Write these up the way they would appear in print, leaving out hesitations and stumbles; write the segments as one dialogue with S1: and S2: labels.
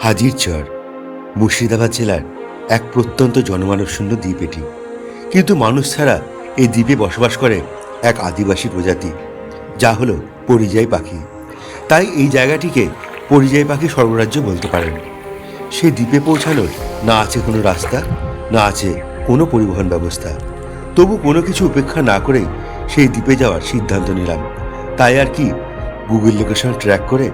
S1: হাজিরচর মুর্শিদাবাদ জেলার এক প্রত্যন্ত জনমানবশূন্য দ্বীপ এটি। কিন্তু মানুষ ছাড়া এই দ্বীপে বসবাস করে এক আদিবাসী প্রজাতি, যা হলো পরিযায়ী পাখি। তাই এই জায়গাটিকে পরিযায়ী পাখি স্বর্গরাজ্য বলতে পারেন। সেই দ্বীপে পৌঁছানোর না আছে কোনো রাস্তা, না আছে কোনো পরিবহন ব্যবস্থা। তবু কোনো কিছু উপেক্ষা না করেই সেই দ্বীপে যাওয়ার সিদ্ধান্ত নিলাম। তাই আর কি, গুগল লোকেশন ট্র্যাক করে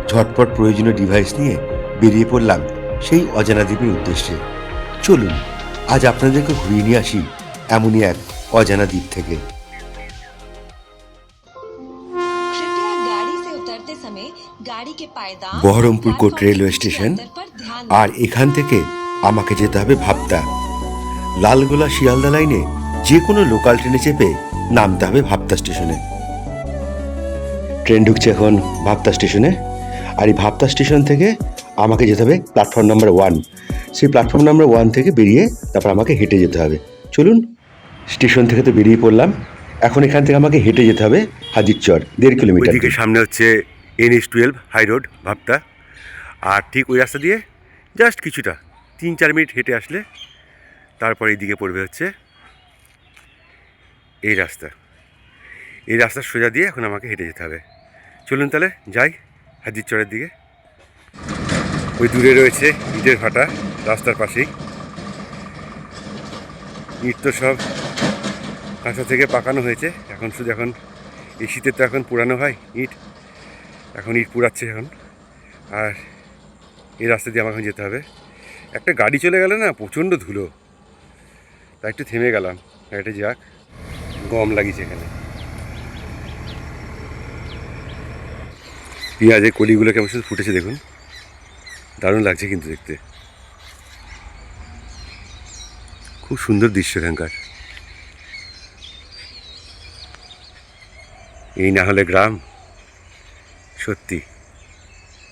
S1: ঝটপট প্রয়োজনীয় ডিভাইস নিয়ে বেরিয়ে পড়লাম সেই অজানা দ্বীপের উদ্দেশ্যে। চলুন আজ আপনাদেরকে ঘুরিয়ে নিয়ে আসি এমনই এক অজানা দ্বীপ থেকে। বহরমপুর কোট রেলওয়ে স্টেশন, আর এখান থেকে আমাকে যেতে হবে ভাবতা। লালগোলা শিয়ালদা লাইনে যে কোনো লোকাল ট্রেনে চেপে নামতে হবে ভাবতা স্টেশনে। ট্রেন ঢুকছে এখন ভাবতা স্টেশনে, আর এই ভাবতা স্টেশন থেকে আমাকে যেতে হবে প্ল্যাটফর্ম নাম্বার 1। সেই প্ল্যাটফর্ম নাম্বার 1 থেকে বেরিয়ে তারপর আমাকে হেঁটে যেতে হবে। চলুন, স্টেশন থেকে তো বেরিয়ে পড়লাম, এখন এখান থেকে আমাকে হেঁটে যেতে হবে হাজিরচর, 1.5 কিলোমিটার।
S2: ওইদিকে সামনে হচ্ছে NH-12 হাই রোড ভাবতা, আর ঠিক ওই রাস্তা দিয়ে জাস্ট কিছুটা 3-4 মিনিট হেঁটে আসলে তারপর এইদিকে পড়বে হচ্ছে এই রাস্তা। এই রাস্তার সোজা দিয়ে এখন আমাকে হেঁটে যেতে হবে। চলুন তাহলে যাই হাজিরচরের দিকে। ওই দূরে রয়েছে ইটের ভাটা, রাস্তার পাশেই। ইট তো সব কাঁচা থেকে পাকানো হয়েছে, এখন শুধু এখন এই শীতে তো এখন পুরানো হয় ইট, এখন ইট পুরাচ্ছে এখন। আর এই রাস্তা দিয়ে আমার এখন যেতে হবে। একটা গাড়ি চলে গেলে না প্রচণ্ড ধুলো, তাই একটু থেমে গেলাম, গাড়িটা যাক। গম লাগিয়েছে এখানে, পেঁয়াজের কলিগুলো কেমন শুধু ফুটেছে দেখুন, দারুণ লাগছে কিন্তু দেখতে। খুব সুন্দর দৃশ্য এখানকার। এই না হলে গ্রাম, সত্যি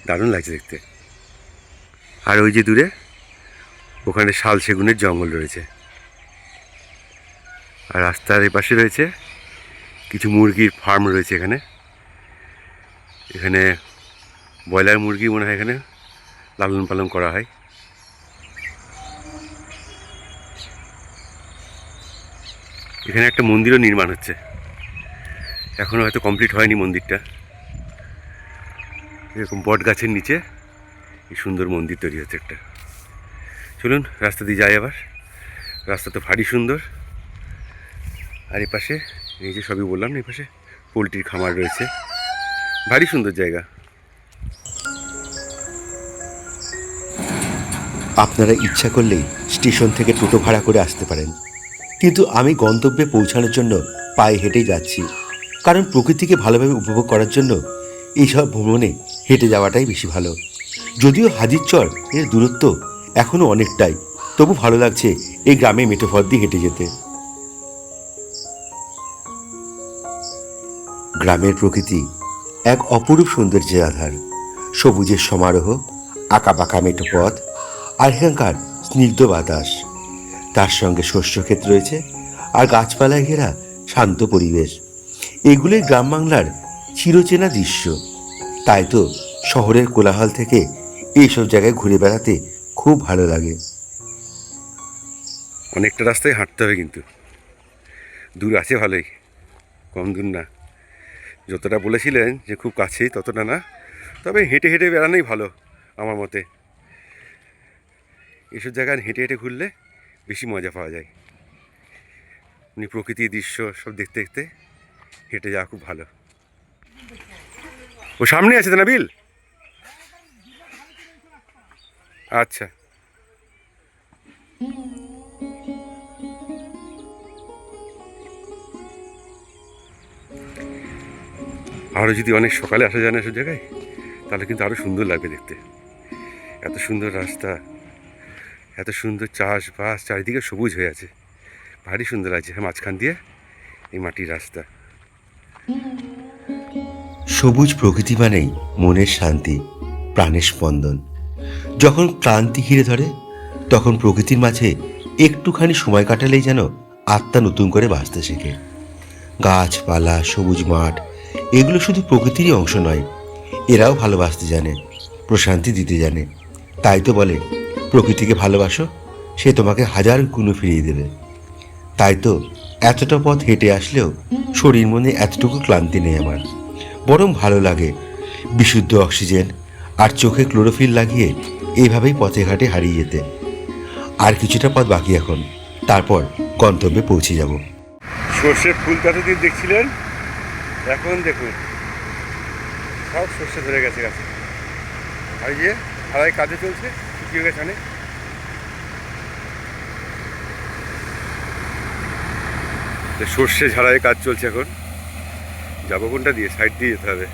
S2: দারুণ লাগছে দেখতে। আর ওই যে দূরে ওখানে শাল সেগুনের জঙ্গল রয়েছে, আর রাস্তার এই পাশে রয়েছে কিছু মুরগির ফার্ম রয়েছে। এখানে এখানে ব্রয়লার মুরগি মনে হয় এখানে লালন পালন করা হয়। এখানে একটা মন্দিরও নির্মাণ হচ্ছে, এখনও হয়তো কমপ্লিট হয়নি মন্দিরটা। এরকম বট গাছের নিচে এই সুন্দর মন্দির তৈরি হচ্ছে একটা। চলুন রাস্তা দিয়ে যাই আবার। রাস্তা তো ভারী সুন্দর। আর এই পাশে এই যে সবই বললাম না, এই পাশে পোলট্রির খামার রয়েছে, ভারী সুন্দর জায়গা।
S1: আপনারা ইচ্ছা করলেই স্টেশন থেকে টোটো ভাড়া করে আসতে পারেন, কিন্তু আমি গন্তব্যে পৌঁছানোর জন্য পায়ে হেঁটেই যাচ্ছি। কারণ প্রকৃতিকে ভালোভাবে উপভোগ করার জন্য এইসব ভ্রমণে হেঁটে যাওয়াটাই বেশি ভালো। যদিও হাজিরচর এর দূরত্ব এখনও অনেকটাই, তবু ভালো লাগছে এই গ্রামে মেঠোপথ দিয়ে হেঁটে যেতে। গ্রামের প্রকৃতি এক অপরূপ সৌন্দর্যের আধার। সবুজের সমারোহ, আঁকাবাঁকা মেঠোপথ, আর এখানকার স্নিগ্ধ বাতাস, তার সঙ্গে শস্যক্ষেত রয়েছে আর গাছপালায় ঘেরা শান্ত পরিবেশ। এগুলোই গ্রাম বাংলার চিরচেনা দৃশ্য। তাই তো শহরের কোলাহল থেকে এইসব জায়গায় ঘুরে বেড়াতে খুব ভালো লাগে।
S2: অনেকটা রাস্তায় হাঁটতে হবে, কিন্তু দূর আছে ভালোই, কম দূর না। যতটা বলেছিলেন যে খুব কাছেই, ততটা না, তবে হেঁটে হেঁটে বেড়ানোই ভালো আমার মতে। এসব জায়গায় হেঁটে হেঁটে ঘুরলে বেশি মজা পাওয়া যায়। প্রকৃতির দৃশ্য সব দেখতে দেখতে হেঁটে যাওয়া খুব ভালো। ও সামনে আছে তো নাবিল? আচ্ছা, আরও যদি অনেক সকালে আসা যায় না এসব জায়গায়, তাহলে কিন্তু আরও সুন্দর লাগবে দেখতে। এত সুন্দর রাস্তা, এত সুন্দর চাষবাস, চারিদিকে সবুজ হয়ে আছে, ভারী সুন্দর লাগছে। মাঝখান দিয়ে এই মাটির রাস্তা।
S1: সবুজ প্রকৃতি মানেই মনের শান্তি, প্রাণের স্পন্দন। যখন ক্লান্তি ঘিরে ধরে, তখন প্রকৃতির মাঝে একটুখানি সময় কাটালেই যেন আত্মা নতুন করে বাঁচতে শেখে। গাছপালা, সবুজ মাঠ, এগুলো শুধু প্রকৃতিরই অংশ নয়, এরাও ভালোবাসতে জানে, প্রশান্তি দিতে জানে। তাই তো বলে প্রকৃতিকে ভালোবাসো, সে তোমাকে হাজার গুণ ফিরিয়ে দেবে। তাই তো এতটা পথ হেঁটে আসলেও শরীর মনে এতটুকু ক্লান্তি নেই আমার, বরং ভালো লাগে বিশুদ্ধ অক্সিজেন আর চোখে ক্লোরোফিল লাগিয়ে এইভাবেই পথে ঘাটে হারিয়ে যেতে। আর কিছুটা পথ বাকি এখন, তারপর গন্তব্যে পৌঁছে যাব।
S2: সর্ষে ফুল কতদিন দেখছিলেন, এখন দেখুন সব সর্ষে ধরে গেছে গাছে। আর যে ঝাড়াই কাজে চলছে, শুকিয়ে গেছে অনেক। সর্ষে ঝাড়াই কাজ চলছে এখন। যাবো কোনটা দিয়ে? সাইড দিয়ে যেতে হবে।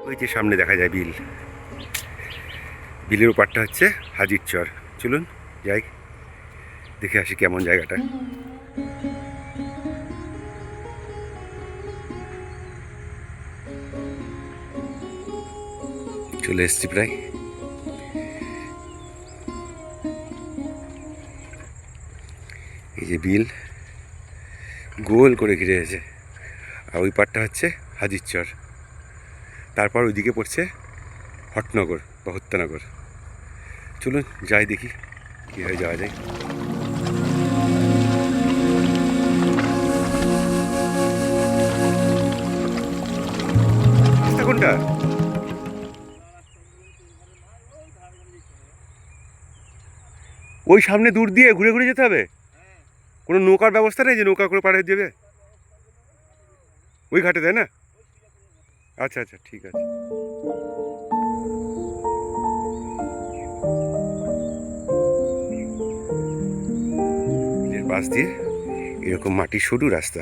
S2: ওই যে সামনে দেখা যায় বিল, বিলের ওপারটা হচ্ছে হাজির চর। চলুন যাই, দেখে আসি কেমন জায়গাটা। চলে এসছি প্রায়। এই যে বিল গোল করে ঘিরে আছে, আর ওই পারটা হচ্ছে হাজির চর। তারপর ওইদিকে পড়ছে হটনগর বা হত্যানগর। চলুন যাই, দেখি কীভাবে যাওয়া যায়। কোনটা? ওই সামনে দূর দিয়ে ঘুরে ঘুরে যেতে হবে? কোনো নৌকার ব্যবস্থা নেই যে নৌকা করে পার হয়ে যাবে ওই ঘাটে, তাই না? আচ্ছা আচ্ছা, ঠিক আছে। এর পাশ দিয়ে এরকম মাটির সরু রাস্তা।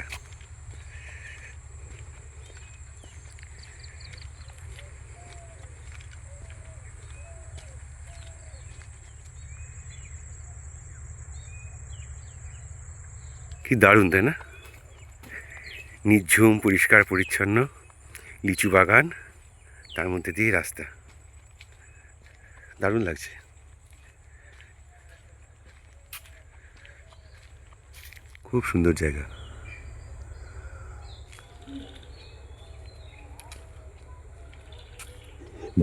S2: কি দারুণ, তাই না? নিঝুম পরিষ্কার পরিচ্ছন্ন লিচু বাগান, তার মধ্যে দিয়ে রাস্তা। দারুণ লাগছে। খুব সুন্দর জায়গা।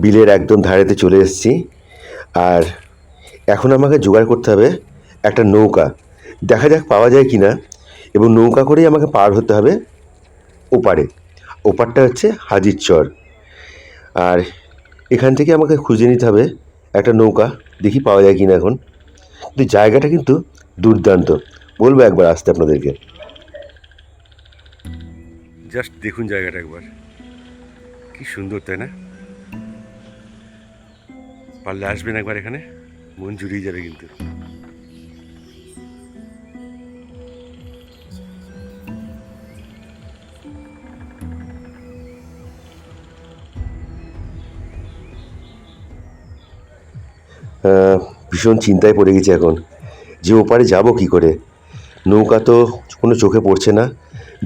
S1: বিলের একদম ধারেতে চলে এসেছি, আর এখন আমাকে জোগাড় করতে হবে একটা নৌকা। দেখা যাক পাওয়া যায় কি না, এবং নৌকা করেই আমাকে পার হতে হবে ওপারে। ওপারটা হচ্ছে হাজির চর, আর এখান থেকে আমাকে খুঁজে নিতে হবে একটা নৌকা। দেখি পাওয়া যায় কি না এখন। কিন্তু জায়গাটা কিন্তু দুর্দান্ত, বলবো একবার আসতে আপনাদেরকে।
S2: জাস্ট দেখুন জায়গাটা একবার, কি সুন্দর, তাই না? পারলে আসবেন একবার, এখানে মন জুড়িয়ে যাবে কিন্তু।
S1: ভীষণ চিন্তায় পড়ে গেছি এখন, যে ওপারে যাব কি করে। নৌকা তো কোনো চোখে পড়ছে না,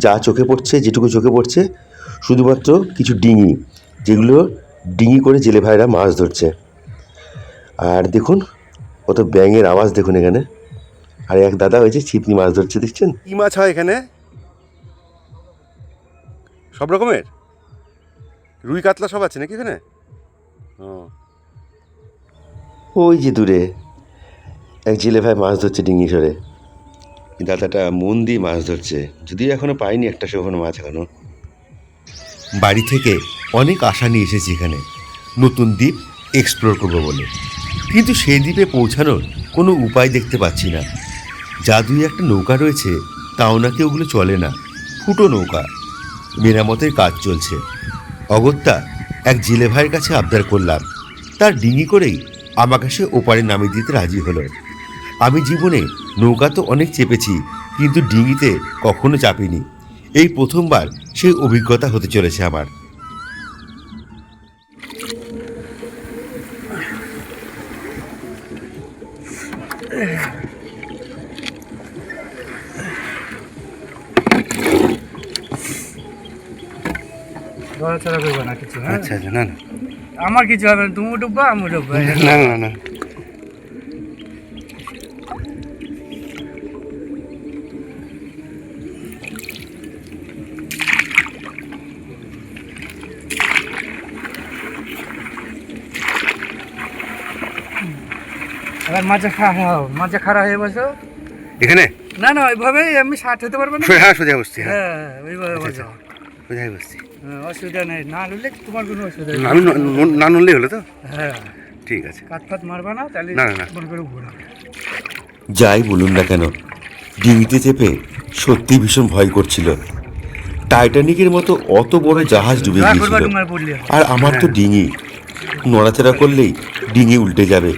S1: যা চোখে পড়ছে, যেটুকু চোখে পড়ছে শুধুমাত্র কিছু ডিঙি, যেগুলো ডিঙি করে জেলে ভাইরা মাছ ধরছে। আর দেখুন কত ব্যাঙের আওয়াজ দেখুন এখানে। আর এক দাদা হয়েছে ছিপনি মাছ ধরছে, দেখছেন?
S2: কি মাছ হয় এখানে? সব রকমের রুই কাতলা সব আছে নাকি এখানে? ও,
S1: ওই যে দূরে এক জেলে ভাই মাছ ধরছে ডিঙি সরে। দাদাটা মন দিয়ে মাছ ধরছে, যদিও এখনো পাইনি একটা সেখানে মাছ এখনো। বাড়ি থেকে অনেক আশা নিয়ে এসেছি এখানে নতুন দ্বীপ এক্সপ্লোর করবো বলে, কিন্তু সেই দ্বীপে পৌঁছানোর কোনো উপায় দেখতে পাচ্ছি না। যা দুই একটা নৌকা রয়েছে তাও নাকি ওগুলো চলে না, ফুটো নৌকা, মেরামতের কাজ চলছে। অগত্যা এক জেলে ভাইয়ের কাছে আবদার করলাম, তার ডিঙি করেই আমাকে সে ওপারে নামিয়ে দিতে রাজি হলো। আমি জীবনে নৌকা তো অনেক চেপেছি, কিন্তু ডিঙিতে কখনো চাপিনি। এই প্রথমবার সেই অভিজ্ঞতা হতে চলেছে আমার।
S3: নড়াচড়া করবে না কিছু, হ্যাঁ?
S2: আচ্ছা আচ্ছা, না না
S3: আমার কিছু হবে না, তুমি ডুববা আমি ডুববা।
S2: না না না।
S3: এবার মাঝে খাড়া হয়ে বসো।
S2: এখানে
S3: না না ওইভাবেই আমি ষাট হতে পারবো না।
S2: হ্যাঁ সোজা বসছি, হ্যাঁ
S3: হ্যাঁ ওইভাবে
S2: আচ্ছা,
S3: বসো।
S2: সোজাই বসছি।
S3: হ্যাঁ, অসুবিধা নেই, না লড়লে তোমার কোনো অসুবিধা
S2: না,
S3: নেই।
S2: আমি না নড়লেই হলো তো?
S3: হ্যাঁ,
S2: ঠিক আছে।
S3: কাত ফাত মারবা না, তাহলে
S2: না, না, না।
S3: মনে করে ঘোরা।
S1: যাই বলুন না কেন, ডিঙিতে চেপে সত্যি ভীষণ ভয় করছিল। টাইটানিকের মতো অত বড় জাহাজ ডুবে
S3: যা করবা
S1: গিয়েছিল,
S3: তোমার পড়লে।
S1: আর আমার তো ডিঙি, নড়াচড়া করলেই ডিঙি উল্টে যাবে।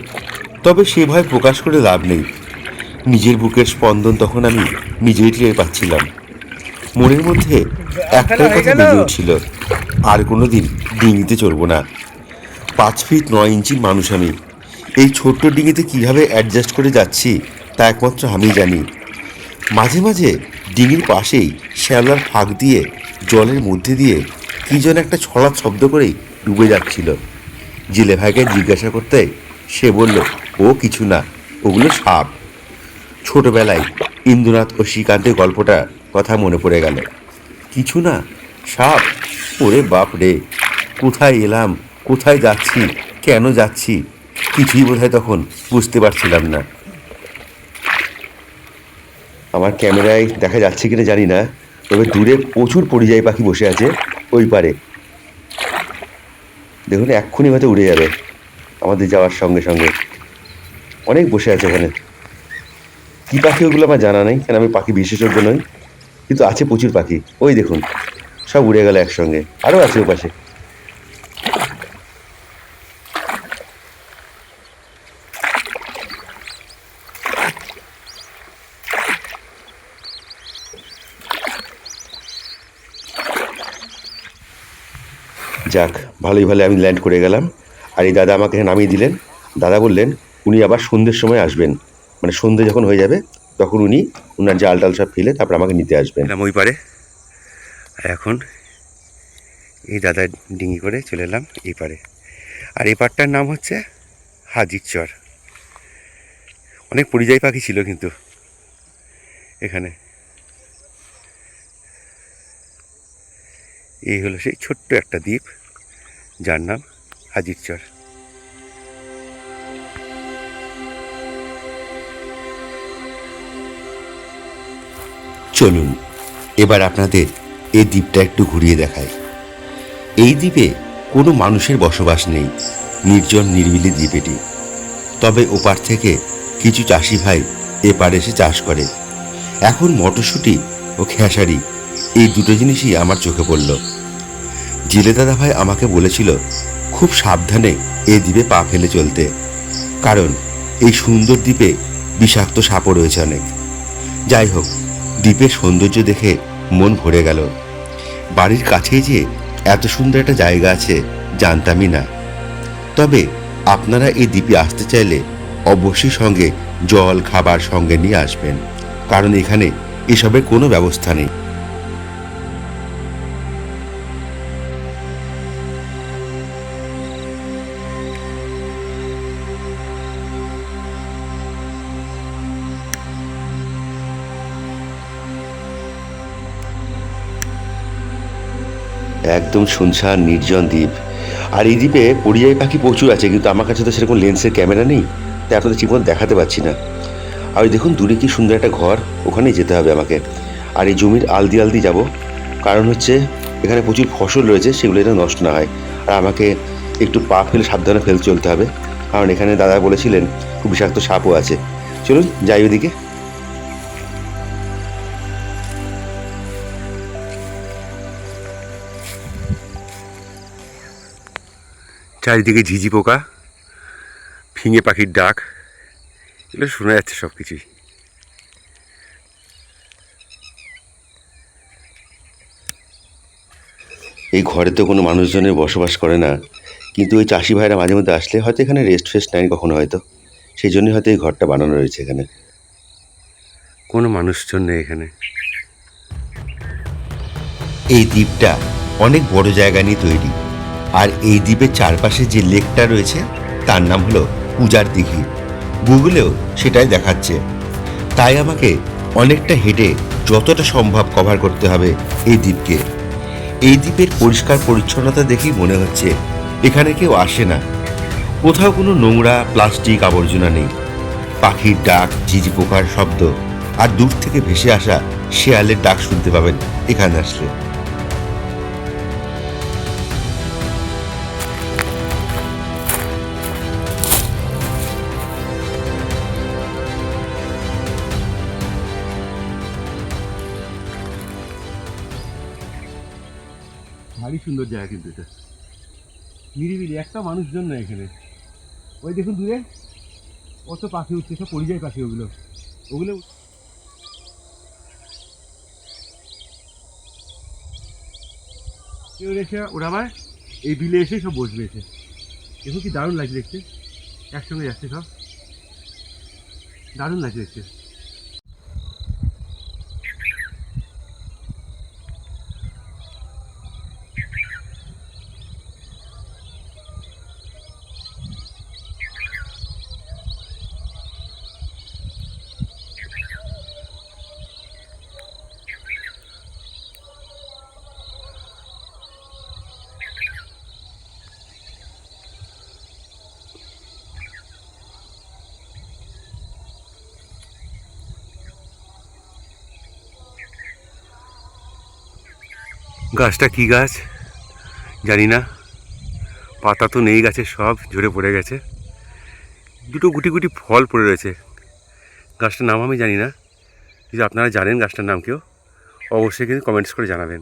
S1: তবে সে ভয় প্রকাশ করে লাভ নেই। নিজের বুকের স্পন্দন তখন আমি নিজেই টের পাচ্ছিলাম। মনের মধ্যে একটাই কথা বেজে উঠছিল, আর কোনো দিন ডিঙিতে চড়বো না। 5 ফিট 9 ইঞ্চির মানুষ আমি। এই ছোট্ট ডিঙিতে কিভাবে অ্যাডজাস্ট করে যাচ্ছি তা একমাত্র আমি জানি। মাঝে মাঝে ডিঙির পাশেই শ্যাওলার ফাঁক দিয়ে জলের মধ্যে দিয়ে কী যেন একটা ছড়ার শব্দ করেই ডুবে যাচ্ছিল। জেলে ভাইকে জিজ্ঞাসা করতে সে বলল, ও কিছু না, ওগুলো সাপ। ছোটবেলায় ইন্দ্রনাথ ও শ্রীকান্তের গল্পটা কথা মনে পড়ে গেল। কিছু না, সাপ? ওরে বাপ রে, কোথায় এলাম, কোথায় যাচ্ছি, কেন যাচ্ছি, কিছুই বোধহয় তখন বুঝতে পারছিলাম না। আমার ক্যামেরায় দেখা যাচ্ছে কিনা জানি না, তবে দূরে প্রচুর পরিযায়ী পাখি বসে আছে ওই পারে। দেখুন এক্ষুনি হয়তো উড়ে যাবে আমাদের যাওয়ার সঙ্গে সঙ্গে। অনেক বসে আছে ওখানে। কী পাখি ওগুলো আমার জানা নেই, কেন আমি পাখি বিশেষজ্ঞ নই, কিন্তু আছে প্রচুর পাখি। ওই দেখুন সব উড়ে গেল একসঙ্গে, আরও আছে ও পাশে। যাক, ভালোই ভালো আমি ল্যান্ড করে গেলাম। আর এই দাদা আমাকে নামিয়ে দিলেন। দাদা বললেন উনি আবার সন্ধ্যের সময় আসবেন, মানে সন্ধ্যে যখন হয়ে যাবে তখন উনি ওনার জাল টাল সব ফেলে তারপর আমাকে নিতে আসবেন।
S2: এলাম ওই পারে, আর এখন এই দাদার ডিঙি করে চলে এলাম এই পারে। আর এই পাড়টার নাম হচ্ছে হাজির চর। অনেক পরিযায়ী পাখি ছিল কিন্তু এখানে। এই হলো সেই ছোট্ট একটা দ্বীপ যার নাম হাজির চর।
S1: চলুন এবার আপনাদের এই দ্বীপটা একটু ঘুরিয়ে দেখাই। এই দ্বীপে কোনো মানুষের বসবাস নেই, নির্জন নিরিবিলি দ্বীপ এটি। তবে ওপার থেকে কিছু চাষি ভাই এপার এসে চাষ করে। এখন মটরশুঁটি ও খেসারি, এই দুটো জিনিসই আমার চোখে পড়ল। জেলে দাদা ভাই আমাকে বলেছিল খুব সাবধানে এই দ্বীপে পা ফেলে চলতে, কারণ এই সুন্দর দ্বীপে বিষাক্ত সাপও রয়েছে অনেক। যাই হোক, দ্বীপের সৌন্দর্য দেখে মন ভরে গেল। বাড়ির কাছেই যে এত সুন্দর একটা জায়গা আছে জানতামই না। তবে আপনারা এই দ্বীপে আসতে চাইলে অবশ্যই সঙ্গে জল খাবার সঙ্গে নিয়ে আসবেন, কারণ এখানে এসবের কোনো ব্যবস্থা নেই। একদম শুনশান নির্জন দ্বীপ। আর এই দ্বীপে পরিযায়ী পাখি প্রচুর আছে, কিন্তু আমার কাছে তো সেরকম লেন্সের ক্যামেরা নেই, তাই আপনাদের ঠিকমতো দেখাতে পারছি না। আর ওই দেখুন দূরে কি সুন্দর একটা ঘর, ওখানেই যেতে হবে আমাকে। আর এই জমির আলদি আলদি যাব, কারণ হচ্ছে এখানে প্রচুর ফসল রয়েছে, সেগুলো যেন নষ্ট না হয়। আর আমাকে একটু পা ফেলে সাবধানে ফেলে চলতে হবে, কারণ এখানে দাদা বলেছিলেন খুব বিষাক্ত সাপও আছে। চলুন যাই ওদিকে।
S2: চারিদিকে ঝিঝি পোকা, ফিঙে পাখির ডাক, এগুলো শোনা যাচ্ছে সব কিছুই।
S1: এই ঘরে তো কোনো মানুষজনের বসবাস করে না, কিন্তু ওই চাষি ভাইরা মাঝে মধ্যে আসলে হয়তো এখানে রেস্ট ফেস্ট নেয় কখনো হয়তো, সেই জন্যই হয়তো এই ঘরটা বানানো রয়েছে এখানে।
S2: কোনো মানুষজন নেই এখানে।
S1: এই দ্বীপটা অনেক বড় জায়গা নিয়ে তৈরি, আর এই দ্বীপের চারপাশে যে লেকটা রয়েছে তার নাম হলো পূজার দিঘি। গুগলেও সেটাই দেখাচ্ছে। তাই আমাকে অনেকটা হেঁটে যতটা সম্ভব কভার করতে হবে এই দ্বীপকে। এই দ্বীপের পরিষ্কার পরিচ্ছন্নতা দেখেই মনে হচ্ছে এখানে কেউ আসে না। কোথাও কোনো নোংরা প্লাস্টিক আবর্জনা নেই। পাখির ডাক, ঝিঝি পোকার শব্দ আর দূর থেকে ভেসে আসা শেয়ালের ডাক শুনতে পাবেন এখানে আসলে।
S2: ভারী সুন্দর জায়গা কিন্তু এটা, নিরিবিলি, একটা মানুষজন না এখানে। ওই দেখুন দূরে কত পাখি উঠছে, সব পরিযায়ী পাখি ওগুলো। কেউ এসে ওরা আবার এই বিলে এসে সব বসবে এসে। দেখুন কি দারুণ লাগছে দেখতে, একসঙ্গে যাচ্ছে সব, দারুণ লাগছে দেখতে। গাছটা কি গাছ জানি না, পাতা তো নেই গাছে, সব ঝরে পড়ে গেছে। দুটো গুটি গুটি ফল পড়ে রয়েছে। গাছটার নাম আমি জানি না, যদি আপনারা জানেন গাছটার নাম কেউ অবশ্যই কিন্তু কমেন্টস করে জানাবেন।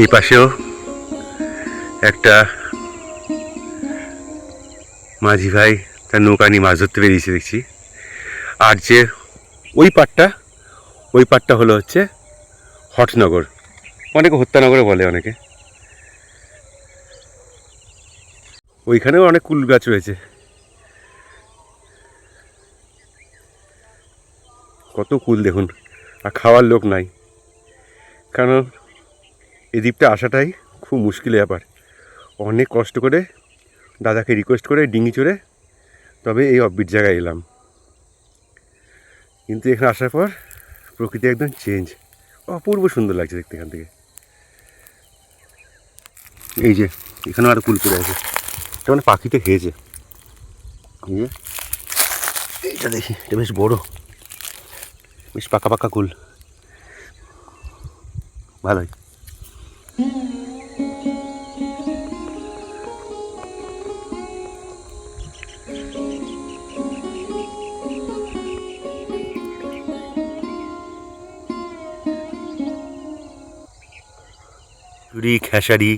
S2: এই পাশেও একটা মাঝি ভাই তার নৌকা নিয়ে মাছ ধরতে বেরিয়েছে দেখছি। আর যে ওই পাটটা হলো হচ্ছে হটনগর, অনেকে হত্যানগরে বলে অনেকে। ওইখানেও অনেক কুল গাছ রয়েছে। কত কুল দেখুন, আর খাওয়ার লোক নাই, কারণ এই দ্বীপটা আসাটাই খুব মুশকিল ব্যাপার। অনেক কষ্ট করে দাদাকে রিকোয়েস্ট করে ডিঙি চড়ে তবে এই অফবিট জায়গায় এলাম। কিন্তু এখানে আসার পর প্রকৃতি একদম চেঞ্জ, অপূর্ব সুন্দর লাগছে দেখতে এখান থেকে। এই যে এখানেও আরও কুল পড়ে আছে, এটা মানে পাখিতে খেয়েছে। এই যে এইটা দেখি, এটা বেশ বড়, বেশ পাকা পাকা কুল, ভালোই। চুরি খেসারি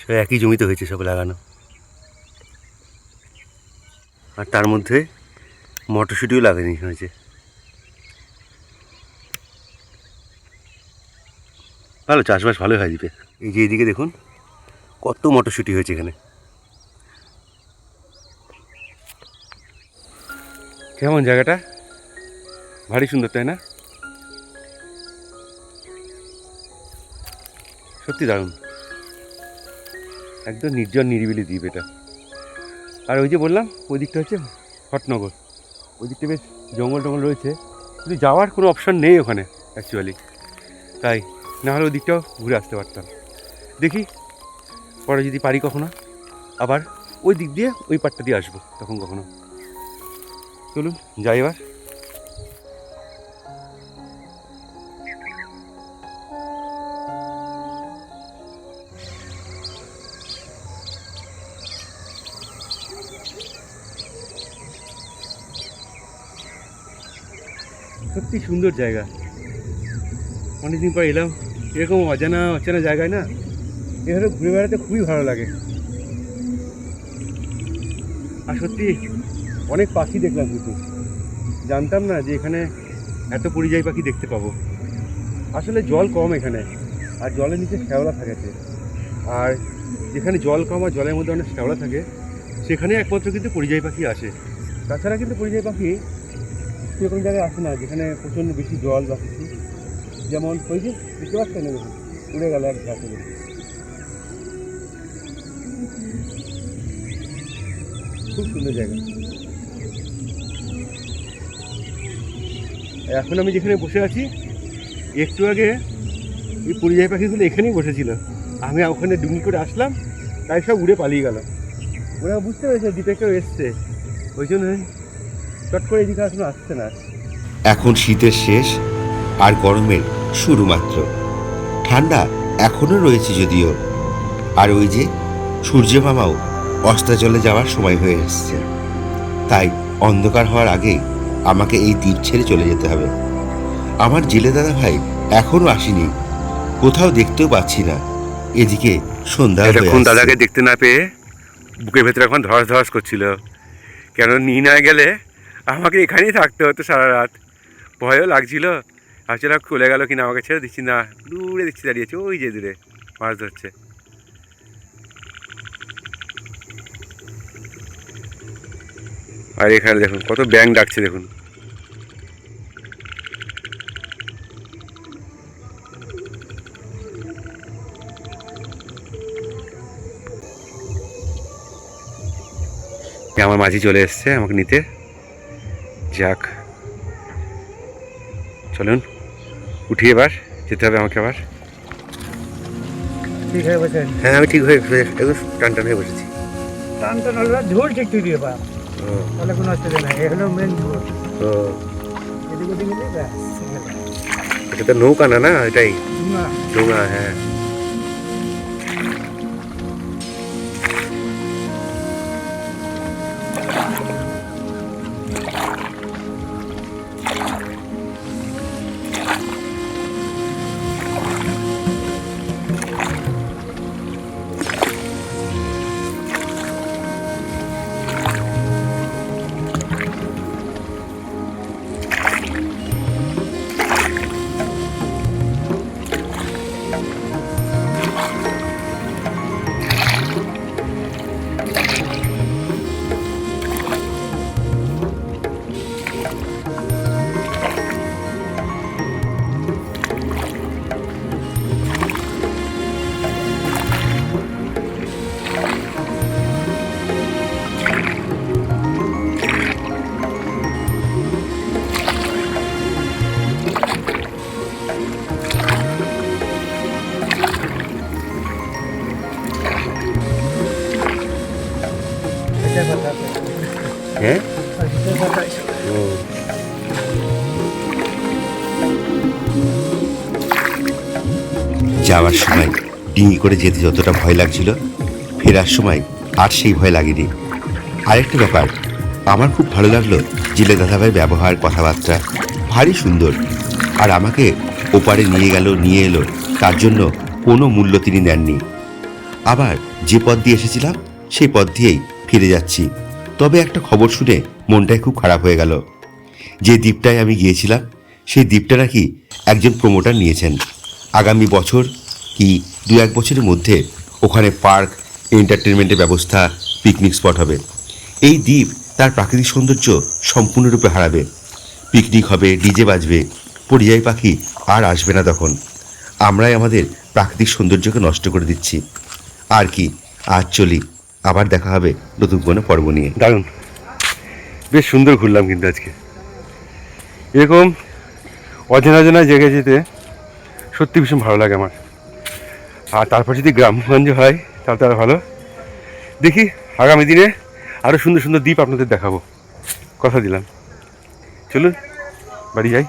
S2: সব একই জমিতে হয়েছে, সব লাগানো। আর তার মধ্যে মটরশুঁটিও লাগানো হয়েছে। ভালো চাষবাস ভালো হয় দ্বীপে। এই যে এদিকে দেখুন কত মটরশুঁটি হয়েছে এখানে। কেমন জায়গাটা, ভারী সুন্দর তাই না? সত্যি দারুণ, একদম নির্জন নিরিবিলি দ্বীপ এটা। আর ওই যে বললাম ওই দিকটা হচ্ছে হটনগর, ওই দিকটা বেশ জঙ্গল টঙ্গল রয়েছে, কিন্তু যাওয়ার কোনো অপশন নেই ওখানে অ্যাকচুয়ালি, তাই না হলে ওই দিকটাও ঘুরে আসতে পারতাম। দেখি পরে যদি পারি কখনো আবার ওই দিক দিয়ে ওই পাটটা দিয়ে আসবো তখন কখনো। চলুন যাই এবার। সত্যি সুন্দর জায়গা, অনেকদিন পর এলাম এরকম অচেনা জায়গায় না, এভাবে ঘুরে বেড়াতে খুবই ভালো লাগে। আর সত্যি অনেক পাখি দেখলাম, কিন্তু জানতাম না যে এখানে এত পরিযায়ী পাখি দেখতে পাবো। আসলে জল কম এখানে, আর জলের নিচে শ্যাওলা থাকেছে। আর যেখানে জল কম আর জলের মধ্যে অনেক শ্যাওলা থাকে, সেখানে একমাত্র কিন্তু পরিযায়ী পাখি আসে। তাছাড়া কিন্তু পরিযায়ী পাখি সেরকম জায়গায় আসে না যেখানে প্রচণ্ড বেশি জল বা কিছু। যেমন ওই যে বুঝতে পারছেন না, দেখুন উড়ে গেল এক ঝাঁকে। খুব সুন্দর জায়গা। এখন আমি যেখানে বসে আছি, একটু আগে এই পরিযায়ী পাখিগুলো এখানেই বসেছিল। আমি ওখানে ডুঙ্গি করে আসলাম, তাই সব উড়ে পালিয়ে গেল। ওরা বুঝতে পেরেছে দ্বীপে কেউ এসছে, ওই জন্য চট করে এদিকে এখনো আসছে না।
S1: এখন শীতের শেষ আর গরমের শুরু মাত্র। ঠান্ডা এখনো রয়েছে যদিও। আর ওই যে সূর্য মামাও অস্তাচলে যাওয়ার সময় হয়ে এসছে। তাই অন্ধকার হওয়ার আগেই আমাকে এই দ্বীপ ছেড়ে চলে যেতে হবে। আমার জেলে দাদা ভাই এখনো আসেনি, কোথাও দেখতেও পাচ্ছি না। এদিকে সন্ধ্যা হয়ে
S2: এতক্ষণ
S1: আসছে।
S2: দাদাকে দেখতে না পেয়ে বুকের ভেতরে এখন ধস ধস করছিল, কেন নিয়ে না গেলে আমাকে এখানেই থাকতে হতো সারা রাত। ভয়ও লাগছিল, ভাবছিলাম চলে গেল কিনা, আমাকে ছেড়ে দিচ্ছি না, দূরে দিচ্ছি দাঁড়িয়েছে, ওই যে দূরে মাছ ধরছে। আর এখানে দেখুন কত ব্যাঙ ডাকছে, দেখুন। আমার মাঝি চলে এসছে আমাকে নিতে। যাক, চলুন উঠি, এবার যেতে হবে আমাকে আবার।
S3: ঠিক হয়ে বসেন।
S2: হ্যাঁ, আমি ঠিক হয়ে একদম টান টান হয়ে বসেছি।
S3: টান টান হলে ঝোল ঠিক তৈরি হবে, তাহলে কোনো অসুবিধা নাই। এ হলো মেন ঝোল,
S2: ও,
S3: এদিক ওদিক গেলে ব্যাস গেল।
S2: এটা তো নৌকা না, না এটাই
S3: না,
S2: ডোঙা। হ্যাঁ,
S3: এটা কথা।
S2: হ্যাঁ,
S3: এটা কথা।
S2: ও,
S1: যাওয়ার সময় ডিঙি করে যেতে যতটা ভয় লাগছিল, ফেরার সময় আর সেই ভয় লাগেনি। আরেকটা ব্যাপার, আমার খুব ভালো লাগলো জেলে দাদাভাইয়ের ব্যবহার, কথাবার্তা ভারী সুন্দর। আর আমাকে ওপারে নিয়ে এলো, তার জন্য কোনো মূল্য তিনি নেননি। আবার যে পথ দিয়ে এসেছিলাম সেই পথ দিয়েই ফিরে যাচ্ছি। তবে একটা খবর শুনে মনটাই খুব খারাপ হয়ে গেল। যে দ্বীপটায় আমি গিয়েছিলাম সেই দ্বীপটা নাকি একজন প্রমোটার নিয়েছেন। আগামী বছর কি 2-1 বছরের মধ্যে ওখানে পার্ক, এন্টারটেনমেন্টের ব্যবস্থা, পিকনিক স্পট হবে। এই দ্বীপ তার প্রাকৃতিক সৌন্দর্য সম্পূর্ণরূপে হারাবে। পিকনিক হবে, ডিজে বাজবে, পরিযায়ী পাখি আর আসবে না। তখন আমরাই আমাদের প্রাকৃতিক সৌন্দর্যকে নষ্ট করে দিচ্ছি। আর কি, আজ চলি, আবার দেখা হবে নতুন কোনো পর্ব নিয়ে।
S2: দারুণ, বেশ সুন্দর ঘুরলাম কিন্তু আজকে। এরকম অজানা অজানা জায়গায় যেতে সত্যি ভীষণ ভালো লাগে আমার। আর তারপর যদি গ্রামগঞ্জ হয় তাহলে তো আরও ভালো। দেখি আগামী দিনে আরও সুন্দর সুন্দর দ্বীপ আপনাদের দেখাবো, কথা দিলাম। চলুন বাড়ি যাই।